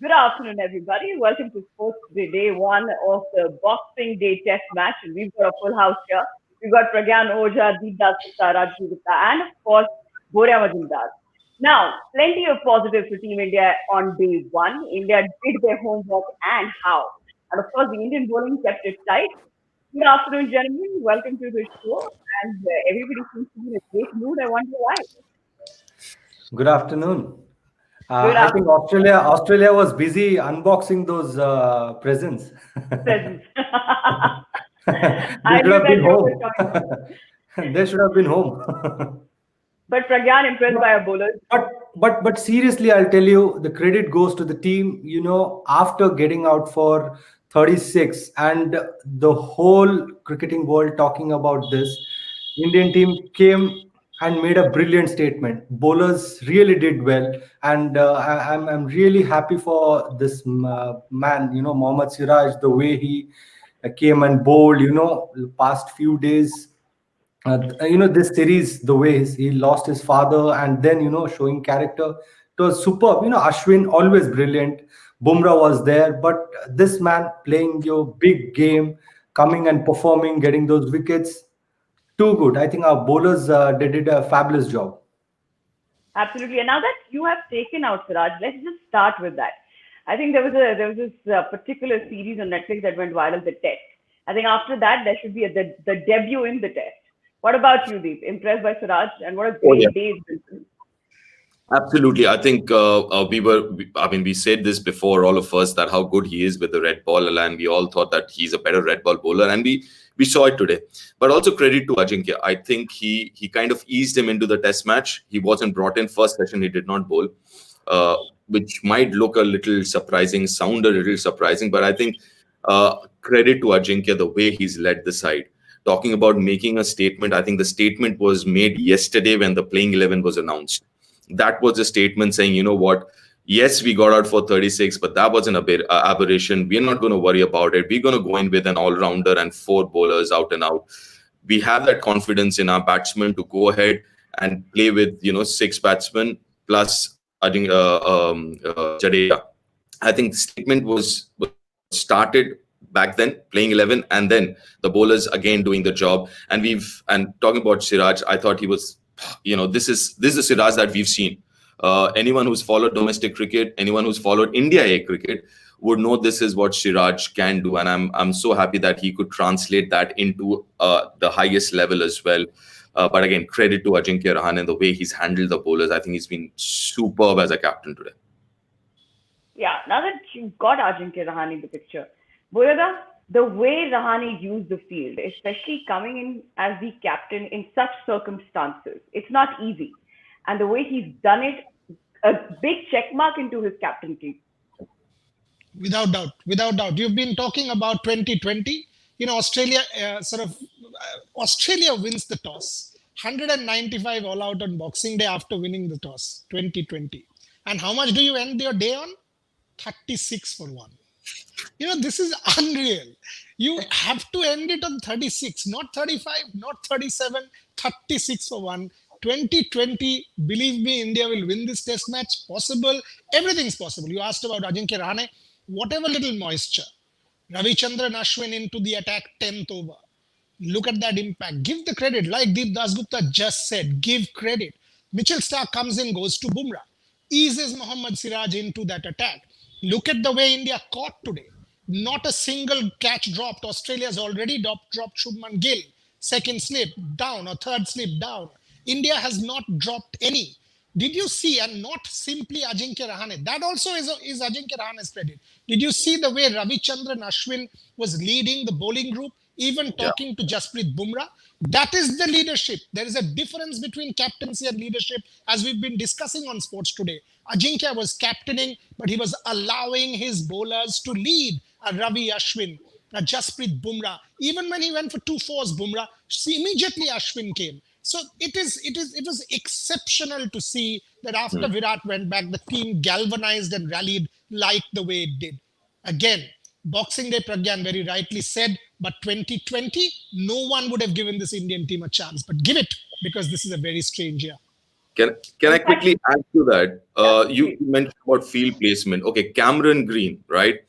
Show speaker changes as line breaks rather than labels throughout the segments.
Good afternoon, everybody. Welcome to Sports Day one of the Boxing Day Test match. And we've got a full house here. We've got Pragyan Oja, Deepdas Gupta, Raju Gupta, and of course, Boria Majumdar. Now, plenty of positives for Team India on day one. India did their homework and how. And of course, the Indian bowling kept it tight. Good afternoon, gentlemen. Welcome to the show. And everybody seems to be in a great mood. I wonder why.
Good afternoon.
Good
I think
afternoon,
Australia was busy unboxing those presents.
presents.
They
I
should
knew
have
that
been
joke was
home.
coming.
They should have been home.
But Pragyan impressed by our bowlers.
But seriously, I'll tell you, the credit goes to the team. You know, after getting out for 36, and the whole cricketing world talking about this, Indian team came and made a brilliant statement. Bowlers really did well, and I'm really happy for this man. You know, Mohammad Siraj, the way he came and bowled. You know, the past few days, this series, the way he lost his father and then showing character, it was superb. Ashwin always brilliant, Bumrah was there, but this man playing your big game, coming and performing, getting those wickets, too good. I think our bowlers, they did a fabulous job.
Absolutely. And now that you have taken out Siraj, let's just start with that. I think there was this particular series on Netflix that went viral, the Test. I think after that there should be the debut in the Test. What about you, Deep? Impressed by Siraj, and what a
Oh yeah,
great day it's been.
absolutely. I think I mean, we said this before, all of us, that how good he is with the red ball, and we all thought that he's a better red ball bowler, and we saw it today. But also credit to Ajinkya. I think he kind of eased him into the Test match. He wasn't brought in first session. He did not bowl, uh, which might look a little surprising, sound a little surprising, but I think credit to Ajinkya the way he's led the side. Talking about making a statement, I think the statement was made yesterday when the playing 11 was announced. That was a statement saying, you know what, yes, we got out for 36, but that was an aberration. We're not going to worry about it. We're going to go in with an all-rounder and four bowlers out and out. We have that confidence in our batsmen to go ahead and play with, six batsmen plus Jadeja. I think the statement was started back then, playing 11, and then the bowlers again doing the job. And talking about Siraj, I thought he was, this is the Siraj that we've seen. Anyone who's followed domestic cricket, anyone who's followed India A cricket, would know this is what Siraj can do, and I'm so happy that he could translate that into the highest level as well. But again, credit to Ajinkya Rahane and the way he's handled the bowlers. I think he's been superb as a captain today.
Yeah, now that you've got Ajinkya Rahane in the picture, Boyada, the way Rahane used the field, especially coming in as the captain in such circumstances, it's not easy. And the way he's done it, a big check mark into his captaincy.
Without doubt, without doubt. You've been talking about 2020. Australia Australia wins the toss. 195 all out on Boxing Day after winning the toss, 2020. And how much do you end your day on? 36 for one. This is unreal. You have to end it on 36, not 35, not 37, 36 for one. 2020, believe me, India will win this test match. Possible. Everything's possible. You asked about Ajinkya Rahane. Whatever little moisture. Ravichandran Ashwin into the attack, 10th over. Look at that impact. Give the credit. Like Deep Dasgupta just said, give credit. Mitchell Stark comes in, goes to Bumrah. Eases Mohammad Siraj into that attack. Look at the way India caught today. Not a single catch dropped. Australia's already dropped Shubman Gill. Second slip down or third slip down. India has not dropped any. Did you see, and not simply Ajinkya Rahane, that also is Ajinkya Rahane's credit. Did you see the way Ravichandran Ashwin was leading the bowling group, even
Yeah.
talking to Jasprit Bumrah? That is the leadership. There is a difference between captaincy and leadership, as we've been discussing on sports today. Ajinkya was captaining, but he was allowing his bowlers to lead. A Ravi Ashwin, a Jasprit Bumrah. Even when he went for 2 4s, Bumrah, immediately Ashwin came. So it was exceptional to see that after Virat went back, the team galvanized and rallied like the way it did. Again, Boxing Day, Pragyan very rightly said, but 2020, no one would have given this Indian team a chance. But give it, because this is a very strange year.
Can I
In fact,
quickly add to that?
yeah,
You
please.
mentioned about field placement. Okay, Cameron Green, right?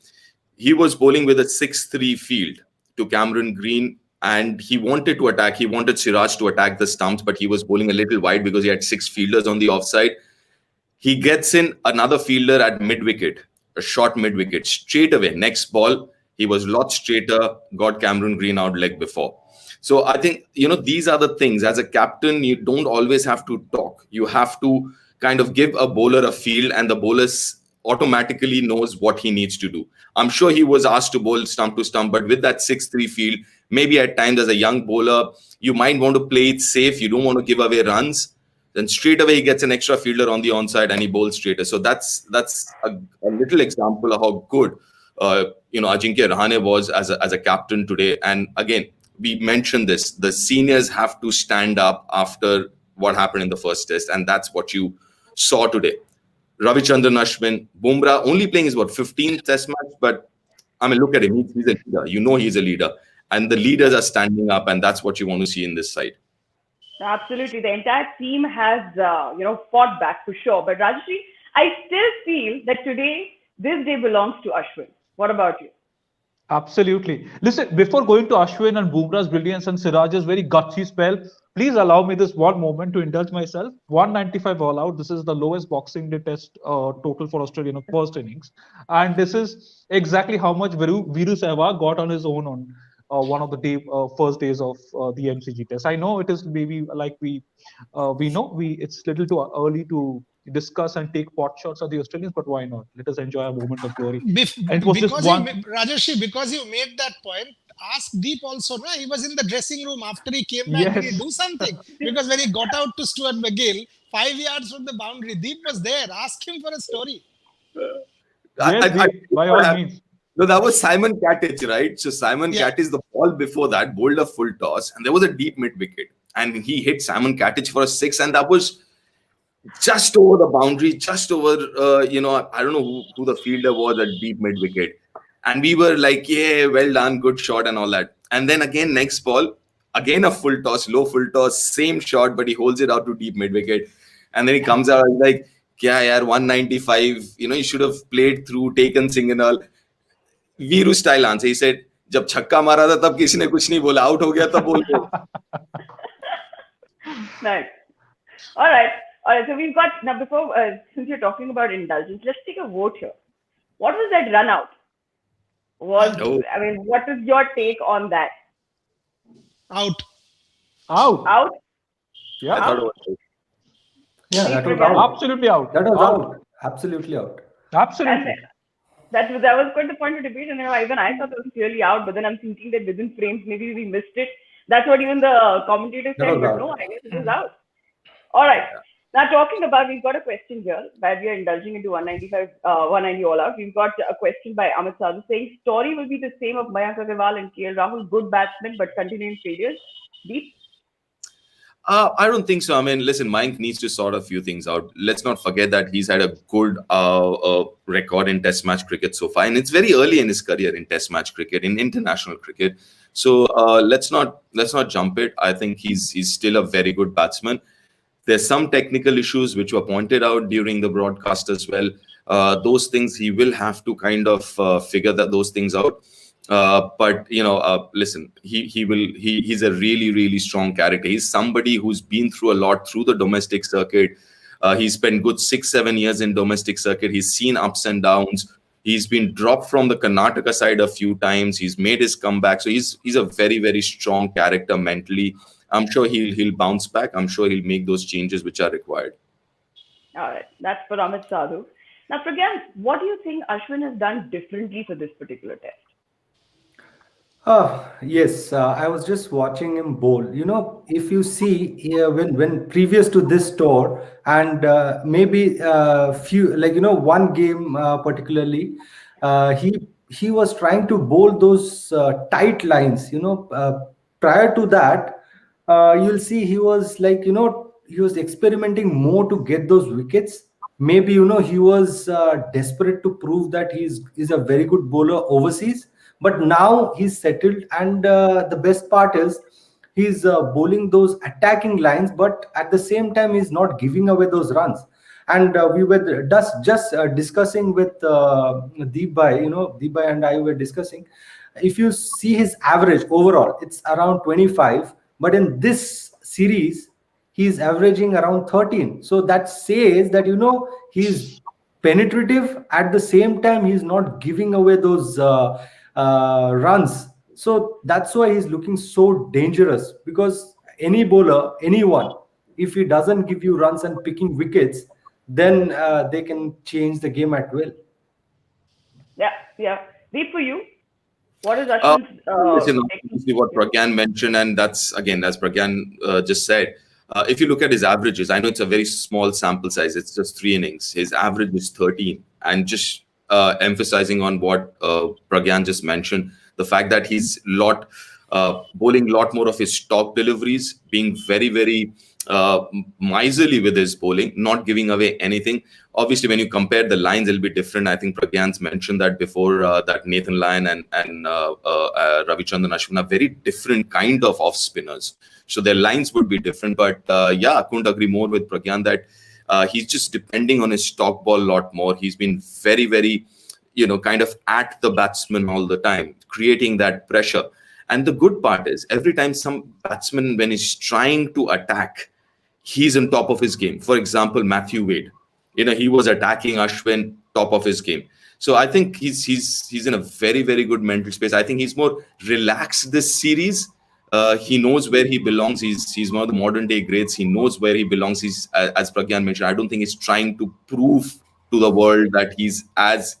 He was bowling with a 6-3 field to Cameron Green, and he wanted to attack. He wanted Siraj to attack the stumps, but he was bowling a little wide because he had six fielders on the offside. He gets in another fielder at mid wicket, a short mid wicket. Straight away, next ball, he was a lot straighter, got Cameron Green out leg before. So I think, these are the things. As a captain, you don't always have to talk. You have to kind of give a bowler a field, and the bowler automatically knows what he needs to do. I'm sure he was asked to bowl stump to stump, but with that 6-3 field, maybe at times as a young bowler, you might want to play it safe. You don't want to give away runs. Then straight away he gets an extra fielder on the onside and he bowls straighter. So that's a little example of how good Ajinkya Rahane was as a captain today. And again, we mentioned this: the seniors have to stand up after what happened in the first test, and that's what you saw today. Ravichandran Ashwin, Bumrah only playing his 15th test match, but I mean, look at him. He's a leader. He's a leader, and the leaders are standing up, and that's what you want to see in this side.
Absolutely. The entire team has, fought back for sure. But Rajashri, I still feel that today, this day belongs to Ashwin. What about you?
Absolutely. Listen, before going to Ashwin and Bumrah's brilliance and Siraj's very gutsy spell, please allow me this one moment to indulge myself. 195 all out. This is the lowest Boxing Day test total for Australia in the first innings. And this is exactly how much Viru Sehwag got on his own on one of the first days of the MCG test. I know it is maybe like we know it's little too early to discuss and take pot shots of the Australians, but why not? Let us enjoy a moment of glory. And it was just one.
Rajesh, because you made that point, ask Deep also. No? He was in the dressing room after he came back. Did he do something? Because when he got out to Stuart McGill, 5 yards from the boundary, Deep was there. Ask him for a story.
By all means.
No, that was Simon Catich, right? So Simon Catich, the ball before that, bowled a full toss, and there was a deep mid wicket, and he hit Simon Catich for a 6, and that was just over the boundary, just over, I don't know who the fielder was at deep mid wicket, and we were like, yeah, well done, good shot, and all that. And then again, next ball, again a full toss, low full toss, same shot, but he holds it out to deep mid wicket, and then he comes out like, kya yaar, 195, you should have played through, taken signal. Veeru style answer, he said, जब छक्का मारा था तब किसी ने कुछ नहीं बोला, आउट हो गया तब बोल दो.
Nice. All right. So we've got now. Before, since you're talking about indulgence, let's take a vote here. What was that run out? I mean, what is your take on that?
Out.
Yeah.
That was out.
Absolutely out.
That was out. Absolutely out.
Absolutely.
That was quite the point of debate, and even I thought it was clearly out. But then I'm thinking that within frames, maybe we missed it. That's what even the commentators said. But no, I guess it was out. All right. Now talking about, we've got a question here where we are indulging into 190 all out. We've got a question by Amit Sadhu saying, story will be the same of Mayank Agarwal and KL Rahul, good batsmen but continuing failures. Deep?
I don't think so. I mean, listen, Mayank needs to sort a few things out. Let's not forget that he's had a good record in Test match cricket so far, and it's very early in his career in Test match cricket, in international cricket. So let's not jump it. I think he's still a very good batsman. There's some technical issues which were pointed out during the broadcast as well. Those things he will have to kind of figure those things out. But listen, he's a really, really strong character. He's somebody who's been through a lot through the domestic circuit. He's spent good 6-7 years in domestic circuit. He's seen ups and downs. He's been dropped from the Karnataka side a few times. He's made his comeback. So he's a very, very strong character mentally. I'm sure he'll bounce back. I'm sure he'll make those changes which are required.
All right. That's for Amit Sadhu. Now, Pragyan, what do you think Ashwin has done differently for this particular test?
Yes, I was just watching him bowl. If you see here, when previous to this tour, and maybe one game particularly, he was trying to bowl those tight lines. Prior to that, you'll see he was he was experimenting more to get those wickets. Maybe he was desperate to prove that he's a very good bowler overseas. But now he's settled, and the best part is he's bowling those attacking lines, but at the same time he's not giving away those runs. And we were just discussing with Deep Bhai, Deep Bhai and I were discussing. If you see his average overall, it's around 25, but in this series, he's averaging around 13. So that says that, he's penetrative. At the same time, he's not giving away those runs. So that's why he's looking so dangerous, because any bowler, anyone, if he doesn't give you runs and picking wickets, then they can change the game at will.
Yeah, yeah. Deep, for you, what is
Uh,
Ashwin's
Listen,
taking?
obviously what Pragyan mentioned, and that's again, as Pragyan just said, if you look at his averages, I know it's a very small sample size, it's just 3 innings. His average is 13. And just emphasizing on what Pragyan just mentioned, the fact that he's bowling a lot more of his stock deliveries, being very, very miserly with his bowling, not giving away anything. Obviously, when you compare the lines, it'll be different. I think Pragyan's mentioned that before, that Nathan Lyon and Ravichandran Ashwin are very different kind of off spinners. So their lines would be different. But yeah, I couldn't agree more with Pragyan that he's just depending on his stock ball a lot more. He's been very, very, kind of at the batsman all the time, creating that pressure. And the good part is, every time some batsman, when he's trying to attack, he's on top of his game. For example, Matthew Wade, he was attacking Ashwin, top of his game. So I think he's in a very, very good mental space. I think he's more relaxed this series. He knows where he belongs. He's one of the modern day greats. He knows where he belongs. He's, as Pragyan mentioned, I don't think he's trying to prove to the world that he's as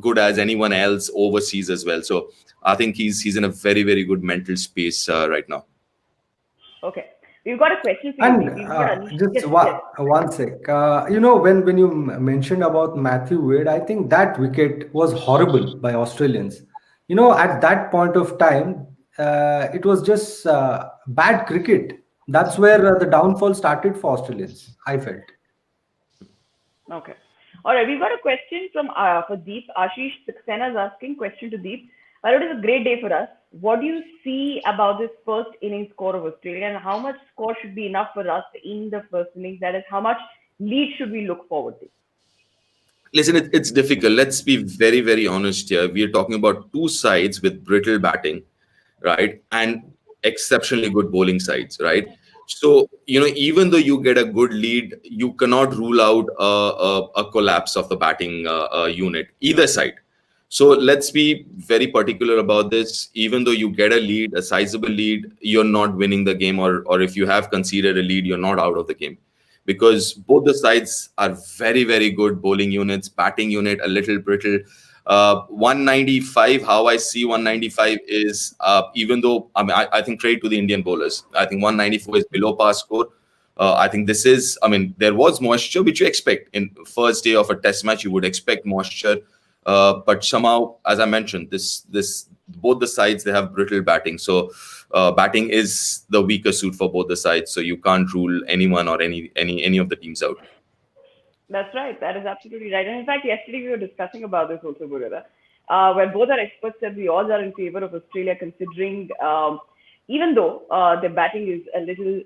good as anyone else overseas as well. So I think he's in a very, very good mental space right now.
Okay. We've got a question for you.
And
Deep. We've got Anish.
just
Yes,
one,
yes.
one sec. When you mentioned about Matthew Wade, I think that wicket was horrible by Australians. At that point of time, it was just bad cricket. That's where the downfall started for Australians, I felt.
Okay. All right. We've got a question from for Deep. Ashish Saxena is asking question to Deep. Well, it is a great day for us. What do you see about this first inning score of Australia, and how much score should be enough for us in the first innings? That is, how much lead should we look forward to?
Listen, it's difficult. Let's be very, very honest here. We are talking about two sides with brittle batting, right? And exceptionally good bowling sides, right? So, even though you get a good lead, you cannot rule out a collapse of the batting unit, either side. So let's be very particular about this. Even though you get a lead, a sizable lead, you're not winning the game, or if you have conceded a lead, you're not out of the game. Because both the sides are very, very good bowling units, batting unit, a little brittle. 195, how I see 195 is, even though, I think credit to the Indian bowlers. I think 194 is below par score. I think this is, there was moisture, which you expect. In first day of a test match, you would expect moisture. But somehow, as I mentioned, both the sides, they have brittle batting. So batting is the weaker suit for both the sides. So you can't rule anyone or any of the teams out.
That's right. That is absolutely right. And in fact, yesterday we were discussing about this also, Burada, where both our experts said we all are in favor of Australia, considering even though their batting is a little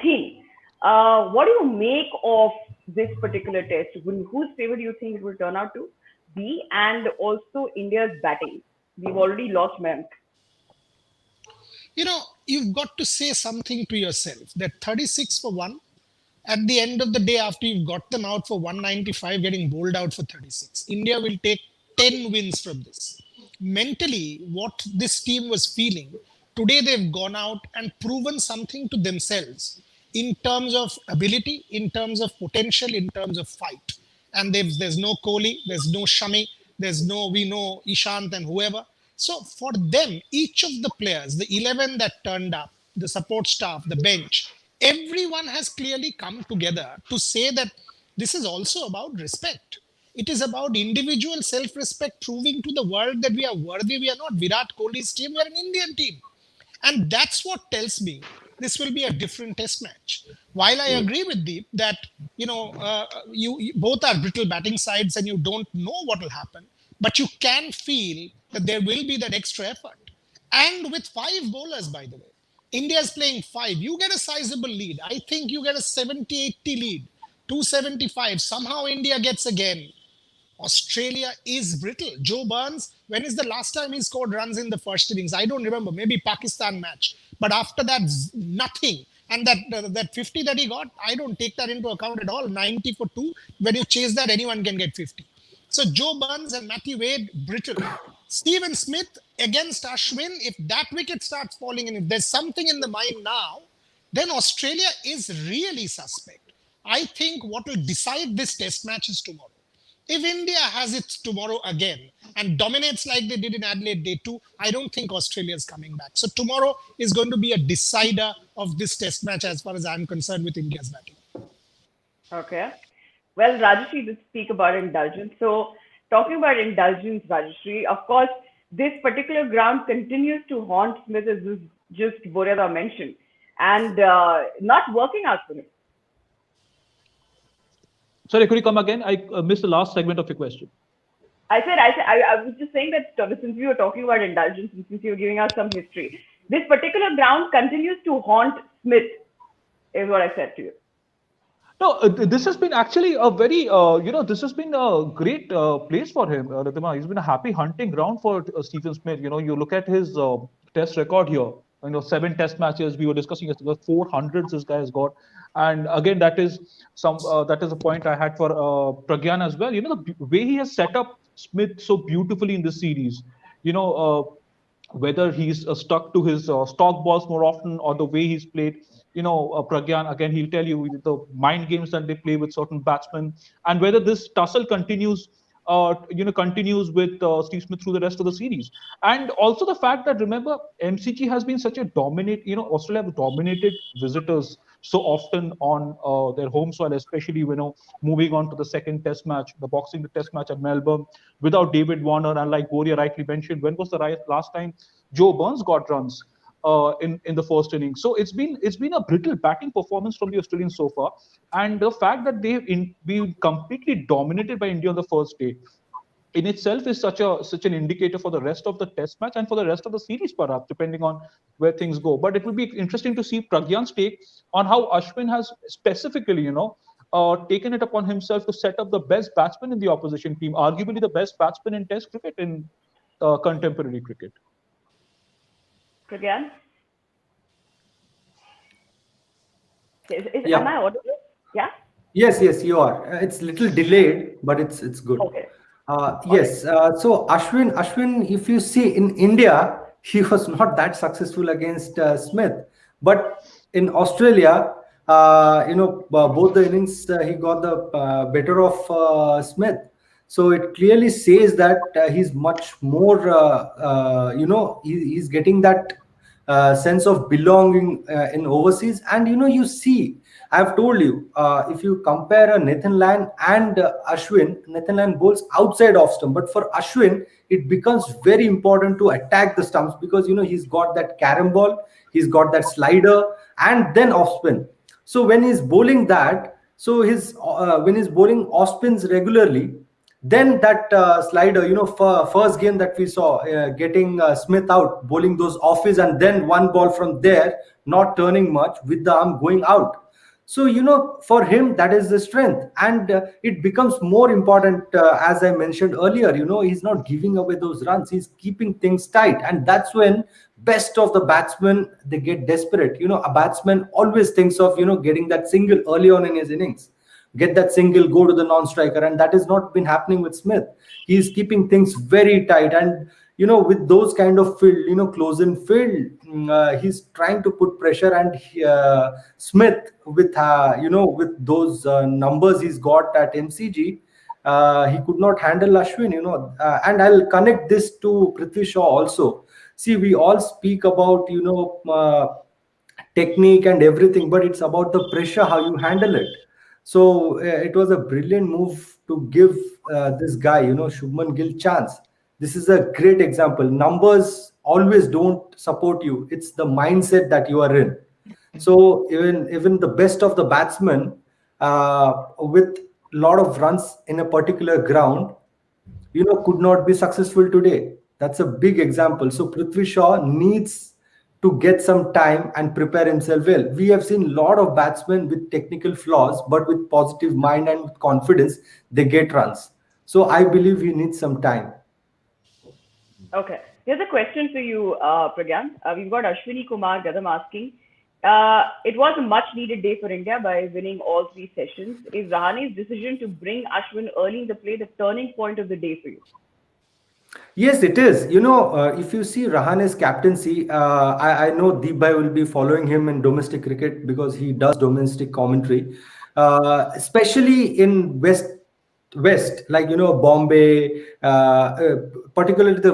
thin. What do you make of this particular test? Whose favor do you think it will turn out to be? And also India's batting. We've already lost Mayank.
You've got to say something to yourself that 36 for 1, at the end of the day, after you've got them out for 195, getting bowled out for 36, India will take 10 wins from this. Mentally, what this team was feeling, today they've gone out and proven something to themselves in terms of ability, in terms of potential, in terms of fight. And there's no Kohli, there's no Shami, we know Ishant and whoever. So for them, each of the players, the 11 that turned up, the support staff, the bench, everyone has clearly come together to say that this is also about respect. It is about individual self-respect, proving to the world that we are worthy. We are not Virat Kohli's team, we are an Indian team. And that's what tells me this will be a different test match. While I agree with Deep that, you both are brittle batting sides and you don't know what will happen, but you can feel that there will be that extra effort. And with 5 bowlers, by the way, India is playing 5. You get a sizable lead. I think you get a 70-80 lead, 275. Somehow India gets again. Australia is brittle. Joe Burns, when is the last time he scored runs in the first innings? I don't remember. Maybe Pakistan match. But after that, nothing. And that 50 that he got, I don't take that into account at all. 90 for 2. When you chase that, anyone can get 50. So Joe Burns and Matthew Wade, brittle. Stephen Smith against Ashwin, if that wicket starts falling and if there's something in the mind now, then Australia is really suspect. I think what will decide this test match is tomorrow. If India has it tomorrow again and dominates like they did in Adelaide Day 2, I don't think Australia is coming back. So tomorrow is going to be a decider of this test match as far as I'm concerned with India's batting.
Okay. Well, Rajashri, let's speak about indulgence. So, talking about indulgence, Rajashri, of course, this particular ground continues to haunt Smith, as just Boryada mentioned, and not working out for him.
Sorry, could you come again? I missed the last segment of your question.
I was just saying that since we were talking about indulgence and since you were giving us some history, this particular ground continues to haunt Smith, is what I said to you.
No, this has been actually a very, this has been a great place for him, Riddhima. He's been a happy hunting ground for Stephen Smith. You know, you look at his test record here. 7 test matches. We were discussing yesterday, 400s this guy has got, and again that is a point I had for Pragyan as well. The way he has set up Smith so beautifully in this series. Whether he's stuck to his stock balls more often or the way he's played. Pragyan, again, he'll tell you the mind games that they play with certain batsmen, and whether this tussle continues with Steve Smith through the rest of the series. And also the fact that, remember, MCG has been such a Australia have dominated visitors so often on their home soil, especially, moving on to the second test match, the Boxing Test match at Melbourne, without David Warner, and like Boria rightly mentioned, when was the last time Joe Burns got runs? In the first inning. So it's been a brittle batting performance from the Australians so far, and the fact that they've been completely dominated by India on the first day in itself is such an indicator for the rest of the test match and for the rest of the series, perhaps, depending on where things go. But it will be interesting to see Pragyan's take on how Ashwin has specifically taken it upon himself to set up the best batsman in the opposition team, arguably the best batsman in test cricket in contemporary cricket.
Again?
Yeah.
Am I audible? Yeah?
Yes, you are. It's a little delayed, but it's good.
Okay.
Yes. So Ashwin, if you see in India, he was not that successful against Smith, but in Australia, both the innings he got the better of Smith. So it clearly says that he's much more, he's getting that sense of belonging in overseas. And, you see, I've told you, if you compare Nathan Lyon and Ashwin, Nathan Lyon bowls outside off stump. But for Ashwin, it becomes very important to attack the stumps because, he's got that carom ball, he's got that slider, and then off spin. So when he's bowling that, when he's bowling off spins regularly, then that slider, first game that we saw, getting Smith out, bowling those offies, and then one ball from there, not turning much with the arm going out. So, for him, that is the strength. And it becomes more important, as I mentioned earlier, he's not giving away those runs. He's keeping things tight. And that's when best of the batsmen, they get desperate. A batsman always thinks of, getting that single early on in his innings. Get that single, go to the non-striker, and that has not been happening with Smith. He's keeping things very tight, and with those kind of field, close in field, he's trying to put pressure. And Smith, with those numbers he's got at MCG, he could not handle Ashwin. And I'll connect this to Prithvi Shaw also. See, we all speak about technique and everything, but it's about the pressure, how you handle it. So it was a brilliant move to give this guy, Shubman Gill, chance. This is a great example. Numbers always don't support you. It's the mindset that you are in. So even the best of the batsmen, with a lot of runs in a particular ground, could not be successful today. That's a big example. So Prithvi Shaw needs to get some time and prepare himself well. We have seen a lot of batsmen with technical flaws, but with positive mind and with confidence, they get runs. So I believe he needs some time.
Okay. Here's a question for you, Pragyan. We've got Ashwini Kumar Gadam asking. It was a much needed day for India by winning all three sessions. Is Rahane's decision to bring Ashwin early in the play the turning point of the day for you?
Yes, it is. If you see Rahane's captaincy, I know Deepbhai will be following him in domestic cricket because he does domestic commentary, especially in West, like Bombay, particularly the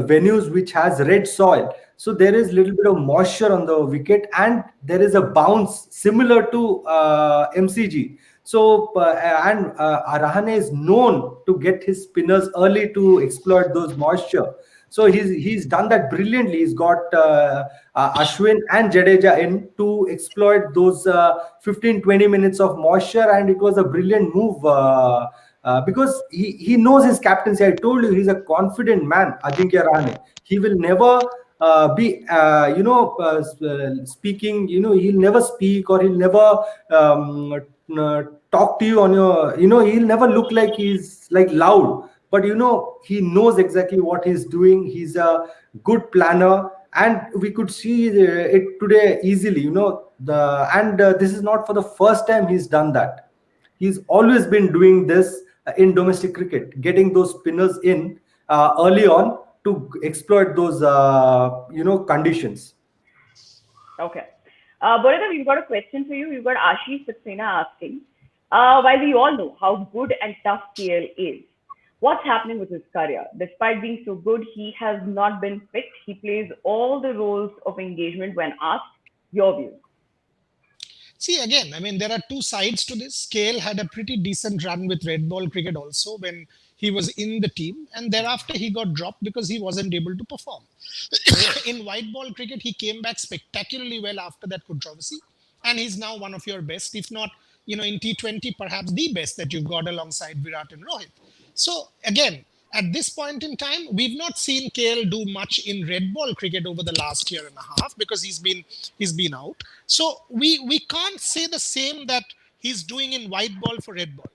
venues which has red soil. So there is little bit of moisture on the wicket, and there is a bounce similar to MCG. So Rahane is known to get his spinners early to exploit those moisture. So he's done that brilliantly. He's got Ashwin and Jadeja in to exploit those 15-20 minutes of moisture, and it was a brilliant move. Because he knows his captaincy. I told you he's a confident man, Ajinkya Rahane. He will never be, speaking. He'll never speak, or he'll never talk to you on your. He'll never look like he's like loud. But he knows exactly what he's doing. He's a good planner, and we could see it today easily. This is not for the first time he's done that. He's always been doing this in domestic cricket, getting those spinners in early on to exploit those conditions.
Okay. Boredha, we've got a question for you. We've got Ashish Saxena asking, while we all know how good and tough KL is, what's happening with his career? Despite being so good, he has not been picked. He plays all the roles of engagement when asked. Your view?
See, again, I mean, there are two sides to this. KL had a pretty decent run with red ball cricket also when he was in the team, and thereafter he got dropped because he wasn't able to perform. In white ball cricket, he came back spectacularly well after that controversy, and he's now one of your best, if not, in T20, perhaps the best that you've got alongside Virat and Rohit. So, again, at this point in time, we've not seen KL do much in red ball cricket over the last year and a half because he's been out. So we can't say the same that he's doing in white ball for red ball.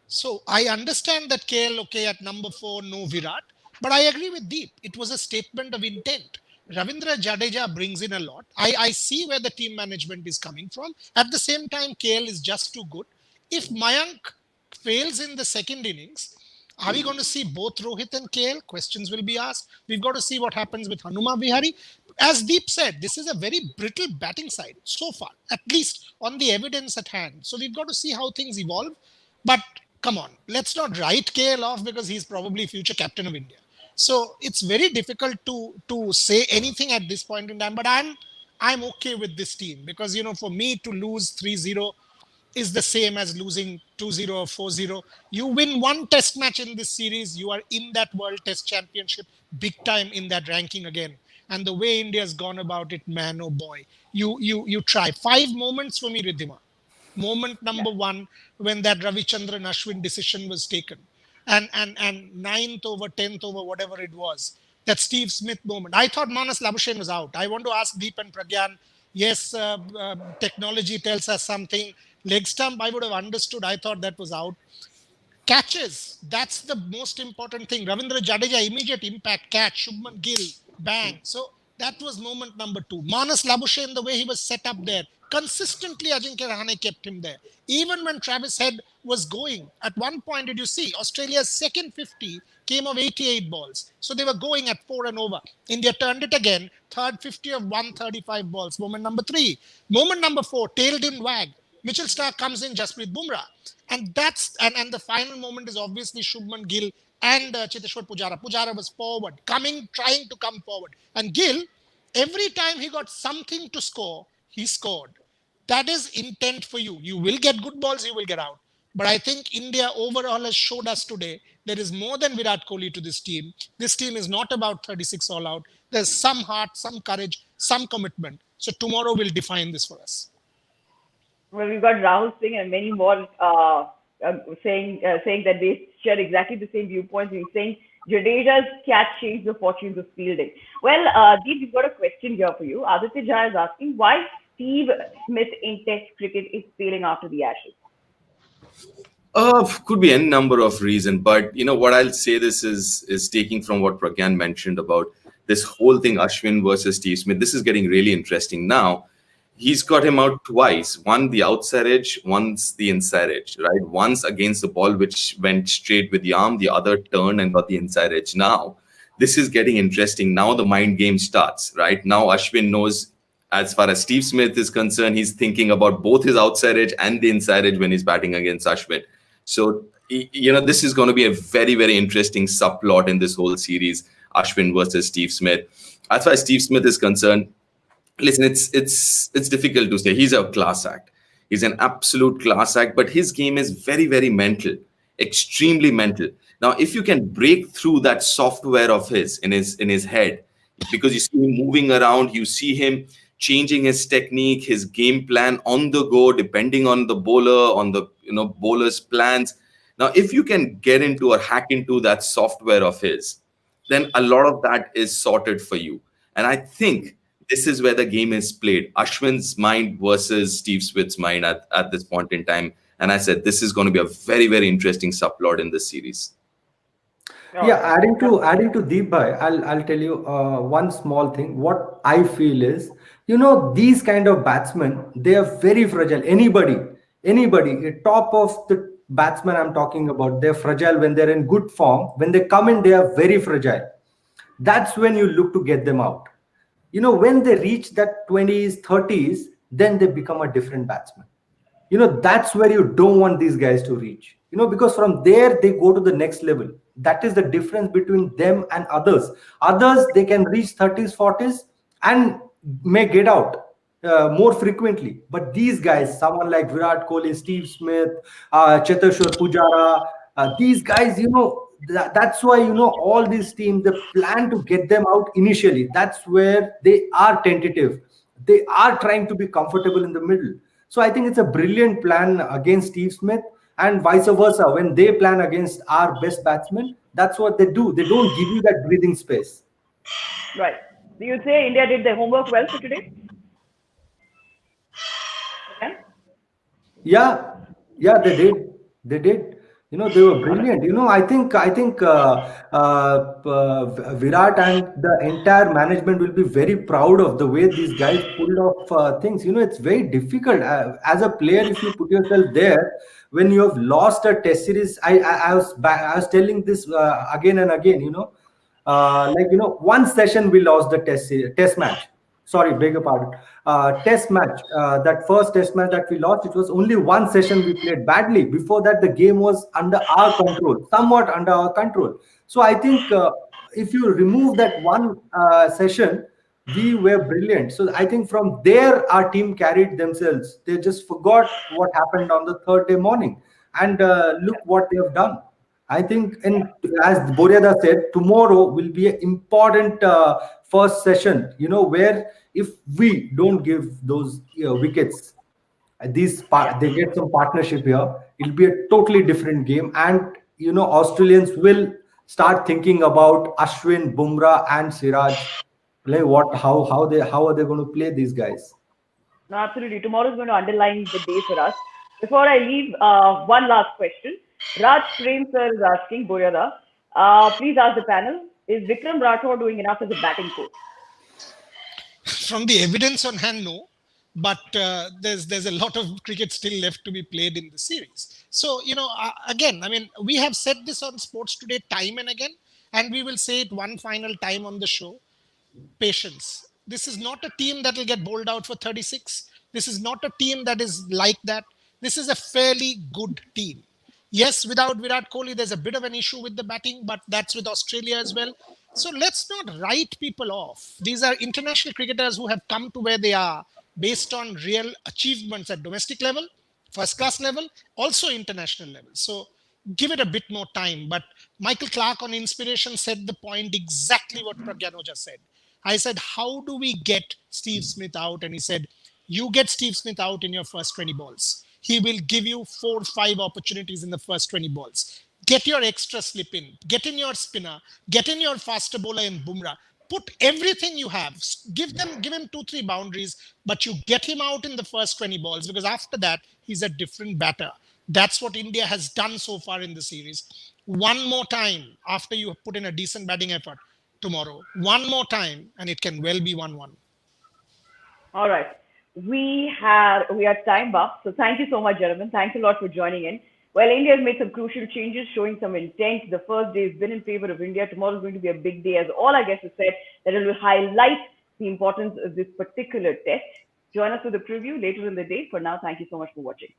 So I understand that KL, okay, at number 4, no Virat, but I agree with Deep. It was a statement of intent. Ravindra Jadeja brings in a lot. I see where the team management is coming from. At the same time, KL is just too good. If Mayank fails in the second innings, are we going to see both Rohit and KL? Questions will be asked. We've got to see what happens with Hanuma Vihari. As Deep said, this is a very brittle batting side so far, at least on the evidence at hand. So we've got to see how things evolve. But come on, let's not write KL off because he's probably future captain of India. So it's very difficult to say anything at this point in time. But I'm okay with this team because, for me to lose 3-0 is the same as losing 2-0 or 4-0. You win one test match in this series, you are in that World Test Championship, big time in that ranking again. And the way India's gone about it, man, oh boy. You try. 5 moments for me, Riddhima. Moment number 1, when that Ravichandran Ashwin decision was taken. And ninth over, 10th over, whatever it was. That Steve Smith moment. I thought Manas Labuschagne was out. I want to ask Deep and Pragyan, yes, technology tells us something. Leg stump, I would have understood. I thought that was out. Catches, that's the most important thing. Ravindra Jadeja, immediate impact, catch. Shubman Gill, bang. So that was moment number 2. Manas Labuschagne, the way he was set up there. Consistently, Ajinkya Rahane kept him there. Even when Travis Head was going, at one point, did you see, Australia's second 50 came of 88 balls. So they were going at 4 and over. India turned it again. Third 50 of 135 balls. Moment number 3. Moment number 4, tail didn't wag. Mitchell Starc comes in, Jasprit Bumrah. And that's and the final moment is obviously Shubman Gill and Cheteshwar Pujara. Pujara was forward, trying to come forward. And Gill, every time he got something to score, he scored. That is intent for you. You will get good balls, you will get out. But I think India overall has showed us today there is more than Virat Kohli to this team. This team is not about 36 all out. There's some heart, some courage, some commitment. So tomorrow will define this for us.
Well, we've got Rahul Singh and many more saying that they share exactly the same viewpoints. He's saying Jadeja's catch changed the fortunes of fielding. Well, Deep, we've got a question here for you. Aditya Jha is asking why Steve Smith in Test cricket is failing after the Ashes.
Could be any number of reasons, but what I'll say this is taking from what Pragyan mentioned about this whole thing, Ashwin versus Steve Smith. This is getting really interesting now. He's got him out twice. One the outside edge, once the inside edge, right? Once against the ball which went straight with the arm, the other turned and got the inside edge. Now this is getting interesting. Now the mind game starts, right? Now Ashwin knows, as far as Steve Smith is concerned, he's thinking about both his outside edge and the inside edge when he's batting against Ashwin. So, this is going to be a very, very interesting subplot in this whole series, Ashwin versus Steve Smith. As far as Steve Smith is concerned, listen, it's difficult to say. He's a class act. He's an absolute class act, but his game is very, very mental, extremely mental. Now, if you can break through that software of his in his head, because you see him moving around, you see him changing his technique, his game plan on the go, depending on the bowler, on the bowler's plans. Now, if you can get into or hack into that software of his, then a lot of that is sorted for you. And I think this is where the game is played. Ashwin's mind versus Steve Smith's mind at this point in time. And I said, this is going to be a very, very interesting subplot in this series.
Yeah, adding to Deep Bhai, I'll tell you one small thing. What I feel is, these kind of batsmen, they are very fragile. Anybody, top of the batsman I'm talking about, they're fragile when they're in good form. When they come in, they are very fragile. That's when you look to get them out. When they reach that 20s, 30s, then they become a different batsman. That's where you don't want these guys to reach, because from there they go to the next level. That is the difference between them and others. They can reach 30s, 40s and may get out more frequently, but these guys, someone like Virat Kohli, Steve Smith, Cheteshwar Pujara, these guys, that's why all these teams, they plan to get them out initially. That's where they are tentative. They are trying to be comfortable in the middle. So I think it's a brilliant plan against Steve Smith, and vice versa. When they plan against our best batsmen, that's what they do. They don't give you that breathing space.
Right. Do you say India did their homework well for today? Okay.
Yeah, they did. They were brilliant. I think Virat and the entire management will be very proud of the way these guys pulled off things. It's very difficult as a player if you put yourself there when you have lost a test series. I was telling this again and again. One session we lost the test match. Sorry, beg your pardon. Test match. That first test match that we lost, it was only one session we played badly. Before that, the game was under our control, somewhat under our control. So I think if you remove that one session, we were brilliant. So I think from there, our team carried themselves. They just forgot what happened on the third day morning. And look what they have done. I think, and as Boryada said, tomorrow will be an important first session, where if we don't give those wickets, they get some partnership here, it'll be a totally different game. And, Australians will start thinking about Ashwin, Bumrah and Siraj. How are they going to play these guys?
No, absolutely. Tomorrow is going to underline the day for us. Before I leave, one last question. Raj Prem sir is asking, Boryada, please ask the panel, is Vikram Rathore doing enough as a batting coach?
From the evidence on hand, no. But there's a lot of cricket still left to be played in the series. So, again, we have said this on Sports Today time and again, and we will say it one final time on the show. Patience. This is not a team that will get bowled out for 36. This is not a team that is like that. This is a fairly good team. Yes, without Virat Kohli, there's a bit of an issue with the batting, but that's with Australia as well. So let's not write people off. These are international cricketers who have come to where they are based on real achievements at domestic level, first class level, also international level. So give it a bit more time. But Michael Clark on Inspiration said the point exactly what Pragyan just said. I said, how do we get Steve Smith out? And he said, you get Steve Smith out in your first 20 balls. He will give you 4 or 5 opportunities in the first 20 balls. Get your extra slip in, get in your spinner, get in your faster bowler in Bumrah. Put everything you have. Give him 2-3 boundaries, but you get him out in the first 20 balls, because after that he's a different batter. That's what India has done so far in the series. One more time after you put in a decent batting effort tomorrow. One more time, and it can well be 1-1.
All right. We are time up. So thank you so much, gentlemen. Thanks a lot for joining in. Well, India has made some crucial changes, showing some intent. The first day has been in favor of India. Tomorrow is going to be a big day, as all our guests have said, that it will highlight the importance of this particular test. Join us for the preview later in the day. For now, thank you so much for watching.